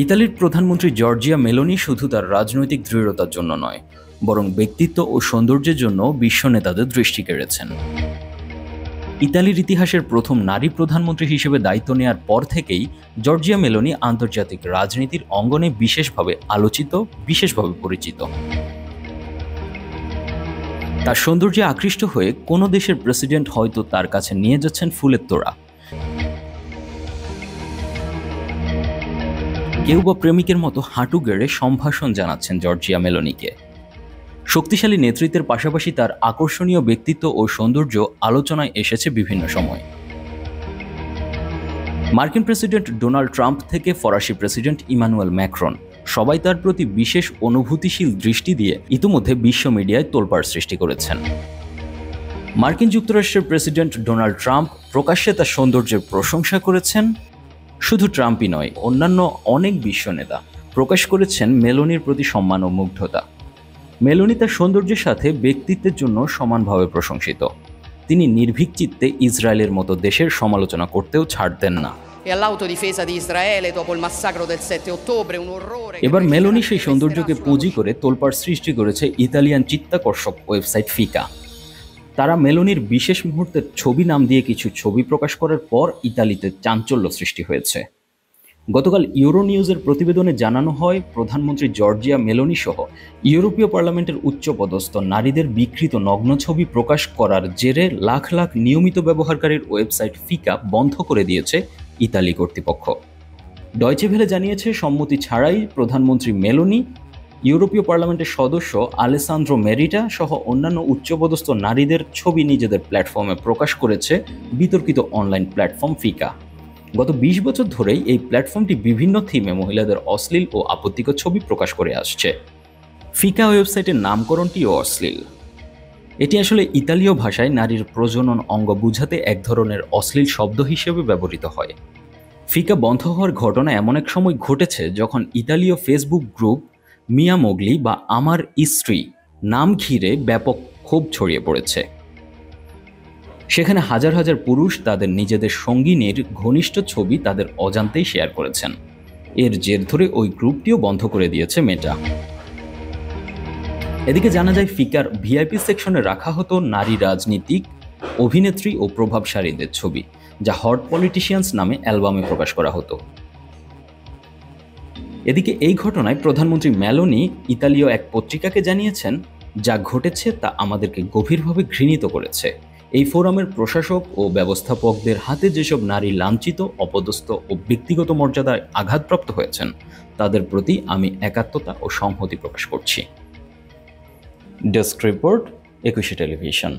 ইতালির প্রধানমন্ত্রী Giorgia Meloni শুধু তার রাজনৈতিক দৃঢ়তার জন্য নয়, বরং ব্যক্তিত্ব ও সৌন্দর্যের জন্য বিশ্ব নেতাদের দৃষ্টি কেড়েছেন। ইতালির ইতিহাসের প্রথম নারী প্রধানমন্ত্রী হিসেবে দায়িত্ব নেওয়ার পর থেকেই জর্জিয়া মেলোনি আন্তর্জাতিক রাজনীতির অঙ্গনে বিশেষভাবে আলোচিত, বিশেষভাবে পরিচিত। তার সৌন্দর্যে আকৃষ্ট হয়ে কোনো দেশের প্রেসিডেন্ট হয়তো তার কাছে নিয়ে যাচ্ছেন ফুলের তোড়া, কেউ বা প্রেমিকের মতো হাঁটু গেড়ে সম্ভাষণ জানাচ্ছেন জর্জিয়া মেলোনিকে। শক্তিশালী নেতৃত্বের পাশাপাশি তার আকর্ষণীয় ব্যক্তিত্ব ও সৌন্দর্য আলোচনায় এসেছে বিভিন্ন সময়। মার্কিন প্রেসিডেন্ট ডোনাল্ড ট্রাম্প থেকে ফরাসি প্রেসিডেন্ট ইমানুয়েল ম্যাক্রন সবাই তার প্রতি বিশেষ অনুভূতিশীল দৃষ্টি দিয়ে ইতিমধ্যে বিশ্ব মিডিয়ায় তোলপাড় সৃষ্টি করেছেন। মার্কিন যুক্তরাষ্ট্রের প্রেসিডেন্ট ডোনাল্ড ট্রাম্প প্রকাশ্যে তার সৌন্দর্যের প্রশংসা করেছেন। শুধু ট্রাম্পই নয়, অন্যান্য অনেক বিশ্ব নেতা প্রকাশ করেছেন মেলোনির প্রতি সম্মান ও মুগ্ধতা। মেলোনি তার সৌন্দর্যের সাথে ব্যক্তিত্বের জন্য সমানভাবে প্রশংসিত। তিনি নির্ভীক চিত্তে ইসরায়েলের মতো দেশের সমালোচনা করতেও ছাড় দেন না। এবার মেলোনি সেই সৌন্দর্যকে পুঁজি করে তোলপাড় সৃষ্টি করেছে ইতালিয়ান চিত্তাকর্ষক ওয়েবসাইট ফিকা। তারা মেলোনির বিশেষ মুহূর্তের ছবি নাম দিয়ে কিছু ছবি প্রকাশ করার পর ইতালিতে চাঞ্চল্য সৃষ্টি হয়েছে। গতকাল ইউরো নিউজের প্রতিবেদনে জানানো হয়, প্রধানমন্ত্রী জর্জিয়া মেলোনি সহ ইউরোপীয় পার্লামেন্টের উচ্চপদস্থ নারীদের বিকৃত নগ্ন ছবি প্রকাশ করার জেরে লাখ লাখ নিয়মিত ব্যবহারকারীর ওয়েবসাইট ফিকা বন্ধ করে দিয়েছে ইতালি কর্তৃপক্ষ। ডয়চে ভেলে জানিয়েছে, সম্মতি ছাড়াই প্রধানমন্ত্রী মেলোনি, ইউরোপীয় পার্লামেন্টের সদস্য আলেসান্দ্রো মেরিটা সহ অন্যান্য উচ্চপদস্থ নারীদের ছবি নিজেদের প্ল্যাটফর্মে প্রকাশ করেছে বিতর্কিত অনলাইন প্ল্যাটফর্ম ফিকা। গত 20 বছর ধরেই এই প্ল্যাটফর্মটি বিভিন্ন থিমে মহিলাদের অশ্লীল ও আপত্তিকর ছবি প্রকাশ করে আসছে। ফিকা ওয়েবসাইটের নামকরণটিও অশ্লীল। এটি আসলে ইতালীয় ভাষায় নারীর প্রজনন অঙ্গ বুঝাতে এক ধরনের অশ্লীল শব্দ হিসেবে ব্যবহৃত হয়। ফিকা বন্ধ হওয়ার ঘটনা এমন এক সময় ঘটেছে যখন ইতালীয় ফেসবুক গ্রুপ মিয়া মোগলি বা আমার স্ত্রী নাম ঘিরে ব্যাপক ক্ষোভ ছড়িয়ে পড়েছে। সেখানে হাজার হাজার পুরুষ তাদের নিজেদের সঙ্গিনীর ঘনিষ্ঠ ছবি তাদের অজান্তেই শেয়ার করেছেন। এর জের ধরে ওই গ্রুপটিও বন্ধ করে দিয়েছে মেটা। এদিকে জানা যায়, ফিকার ভিআইপি সেকশনে রাখা হতো নারী রাজনীতিক, অভিনেত্রী ও প্রভাবশালীদের ছবি, যা হট পলিটিশিয়ানস নামে অ্যালবামে প্রকাশ করা হতো। এদিকে এই ঘটনায় প্রধানমন্ত্রী মেলোনি ইতালীয় এক পত্রিকাকে জানিয়েছেন, যা ঘটেছে তা আমাদেরকে গভীরভাবে ঘৃণিত করেছে। এই ফোরামের প্রশাসক ও ব্যবস্থাপকদের হাতে যেসব নারী লাঞ্ছিত, অপদস্থ ও ব্যক্তিগত মর্যাদায় আঘাতপ্রাপ্ত হয়েছেন, তাদের প্রতি আমি একাত্মতা ও সংহতি প্রকাশ করছি। Desk report, 21 television.